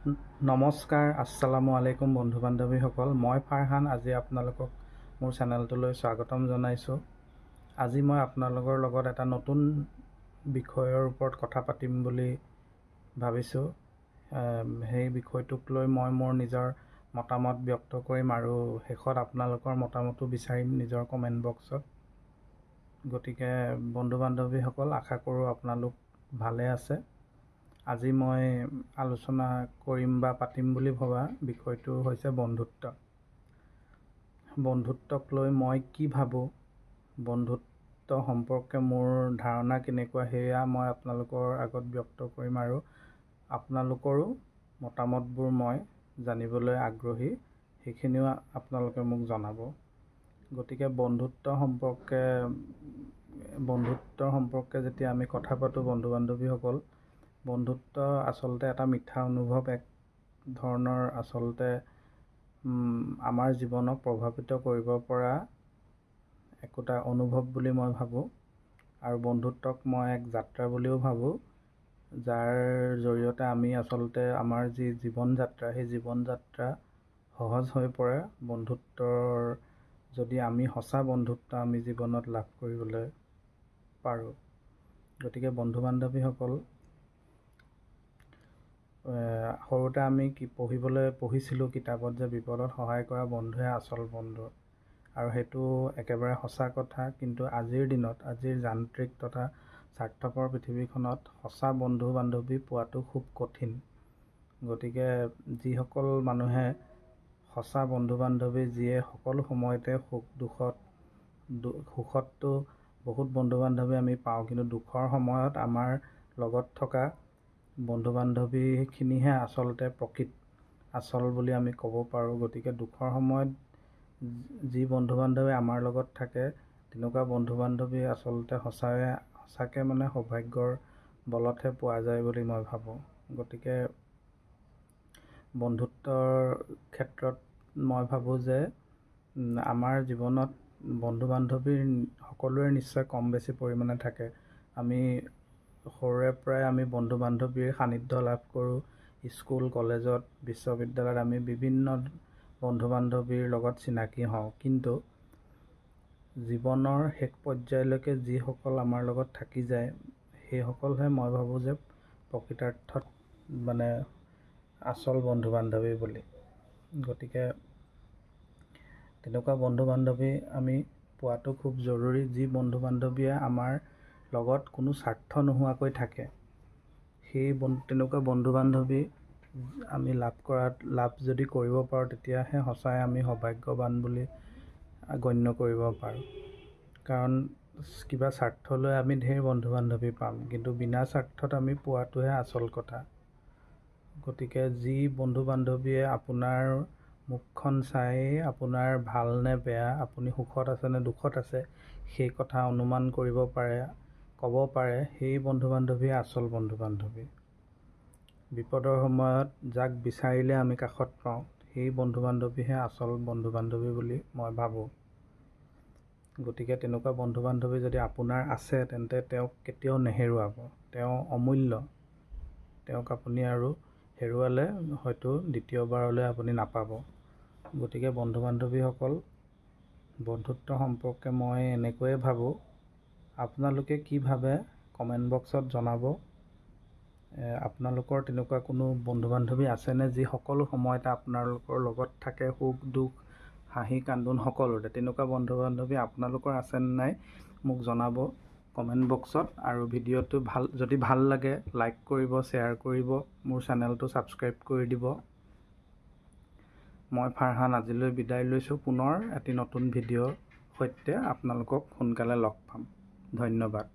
নমস্কাৰ, আসসালামু আলাইকুম বন্ধু বান্ধৱীসকল। মই ফাৰহান আজি আপোনালোকক মোৰ চেনেলটোলৈ স্বাগতম জনাইছোঁ। আজি মই আপোনালোকৰ লগত এটা নতুন বিষয়ৰ ওপৰত কথা পাতিম বুলি ভাবিছোঁ। সেই বিষয়টোক লৈ মই মোৰ নিজৰ মতামত ব্যক্ত কৰিম আৰু শেষত আপোনালোকৰ মতামতো বিচাৰিম নিজৰ কমেণ্ট বক্সত। গতিকে বন্ধু বান্ধৱীসকল, আশা কৰোঁ আপোনালোক ভালে আছে। আজি মই আলোচনা কৰিম বা পাতিম বুলি ভবা বিষয়টো হৈছে বন্ধুত্ব। বন্ধুত্বক লৈ মই কি ভাবোঁ, বন্ধুত্ব সম্পৰ্কে মোৰ ধাৰণা কেনেকুৱা, সেয়া মই আপোনালোকৰ আগত ব্যক্ত কৰিম আৰু আপোনালোকৰো মতামতবোৰ মই জানিবলৈ আগ্ৰহী, সেইখিনিও আপোনালোকে মোক জনাব। গতিকে বন্ধুত্ব সম্পৰ্কে যেতিয়া আমি কথা পাতোঁ বন্ধু বান্ধৱীসকল, বন্ধুত্ব আচলতে এটা মিঠা অনুভৱ, এক ধৰণৰ আচলতে আমাৰ জীৱনক প্ৰভাৱিত কৰিব পৰা একোটা অনুভৱ বুলি মই ভাবোঁ। আৰু বন্ধুত্বক মই এক যাত্ৰা বুলিও ভাবোঁ, যাৰ জৰিয়তে আমি আচলতে আমাৰ যি জীৱন যাত্ৰা, সেই জীৱন যাত্ৰা সহজ হৈ পৰে বন্ধুত্বৰ, যদি আমি সঁচা বন্ধুত্ব আমি জীৱনত লাভ কৰিবলৈ পাৰোঁ। গতিকে বন্ধু বান্ধৱীসকল, সৰুতে আমি পঢ়িছিলোঁ কিতাপত যে বিপদত সহায় কৰা বন্ধুহে আচল বন্ধু, আৰু সেইটো একেবাৰে সঁচা কথা। কিন্তু আজিৰ দিনত, আজিৰ যান্ত্ৰিক তথা স্বাৰ্থপৰ পৃথিৱীখনত সঁচা বন্ধু বান্ধৱী পোৱাটো খুব কঠিন। গতিকে যিসকল মানুহে সঁচা বন্ধু বান্ধৱী, যিয়ে সকলো সময়তে সুখততো বহুত বন্ধু বান্ধৱী আমি পাওঁ, কিন্তু দুখৰ সময়ত আমাৰ লগত থকা বন্ধু বান্ধৱীখিনিহে আচলতে আচল বুলি আমি ক'ব পাৰোঁ। গতিকে দুখৰ সময়ত যি বন্ধু বান্ধৱী আমাৰ লগত থাকে, তেনেকুৱা বন্ধু বান্ধৱী আচলতে সঁচাকৈ মানে সৌভাগ্যৰ বলতহে পোৱা যায় বুলি মই ভাবোঁ। গতিকে বন্ধুত্বৰ ক্ষেত্ৰত মই ভাবোঁ যে আমাৰ জীৱনত বন্ধু বান্ধৱীৰ সকলোৰে নিশ্চয় কম বেছি পৰিমাণে থাকে। আমি সৰুৰে পৰাই আমি বন্ধু বান্ধৱীৰ সান্নিধ্য লাভ কৰোঁ। স্কুল, কলেজত, বিশ্ববিদ্যালয়ত আমি বিভিন্ন বন্ধু বান্ধৱীৰ লগত চিনাকি হওঁ। কিন্তু জীৱনৰ শেষ পৰ্যায়লৈকে যিসকল আমাৰ লগত থাকি যায়, সেইসকলহে মই ভাবোঁ যে প্ৰকৃতাৰ্থত মানে আচল বন্ধু বান্ধৱী বুলি। গতিকে তেনেকুৱা বন্ধু বান্ধৱী আমি পোৱাটো খুব জৰুৰী, যি বন্ধু বান্ধৱীয়ে আমাৰ লগত কোনো স্বাৰ্থ নোহোৱাকৈ থাকে। তেনেকুৱা বন্ধু বান্ধৱী আমি লাভ যদি কৰিব পাৰোঁ, তেতিয়াহে সঁচাই আমি সৌভাগ্যৱান বুলি গণ্য কৰিব পাৰোঁ। কাৰণ কিবা স্বাৰ্থ লৈ আমি ঢেৰ বন্ধু বান্ধৱী পাম, কিন্তু বিনা স্বাৰ্থত আমি পোৱাটোহে আচল কথা। গতিকে যি বন্ধু বান্ধৱীয়ে আপোনাৰ মুখখন চাই আপোনাৰ ভাল নে বেয়া, আপুনি সুখত আছে নে দুখত আছে, সেই কথা অনুমান কৰিব পাৰে, ক'ব পাৰে, সেই বন্ধু বান্ধৱীয়ে আচল বন্ধু বান্ধৱী। বিপদৰ সময়ত যাক বিচাৰিলে আমি কাষত পাওঁ, সেই বন্ধু বান্ধৱীহে আচল বন্ধু বান্ধৱী বুলি মই ভাবোঁ। গতিকে তেনেকুৱা বন্ধু বান্ধৱী যদি আপোনাৰ আছে, তেন্তে তেওঁক কেতিয়াও নেহেৰুৱাব। তেওঁ অমূল্য। তেওঁক আপুনি আৰু হেৰুৱালে হয়তো দ্বিতীয়বাৰলৈ আপুনি নাপাব। গতিকে বন্ধু বান্ধৱীসকল, বন্ধুত্ব সম্পৰ্কে মই এনেকৈয়ে ভাবোঁ। আপোনালোকে কি ভাবে কমেণ্ট বক্সত জনাব। আপোনালোকৰ তেনেকুৱা কোনো বন্ধু বান্ধৱী আছেনে, যি সকলো সময়তে আপোনালোকৰ লগত থাকে, সুখ দুখ হাঁহি কান্দোন সকলোতে? তেনেকুৱা বন্ধু বান্ধৱী আপোনালোকৰ আছেনে নাই মোক জনাব কমেণ্ট বক্সত। আৰু ভিডিঅ'টো যদি ভাল লাগে লাইক কৰিব, শ্বেয়াৰ কৰিব, মোৰ চেনেলটো ছাবস্ক্ৰাইব কৰি দিব। মই ফাৰহান আজিলৈ বিদায় লৈছোঁ। পুনৰ এটি নতুন ভিডিঅ'ৰ সৈতে আপোনালোকক সোনকালে লগ পাম। ধন্যবাদ।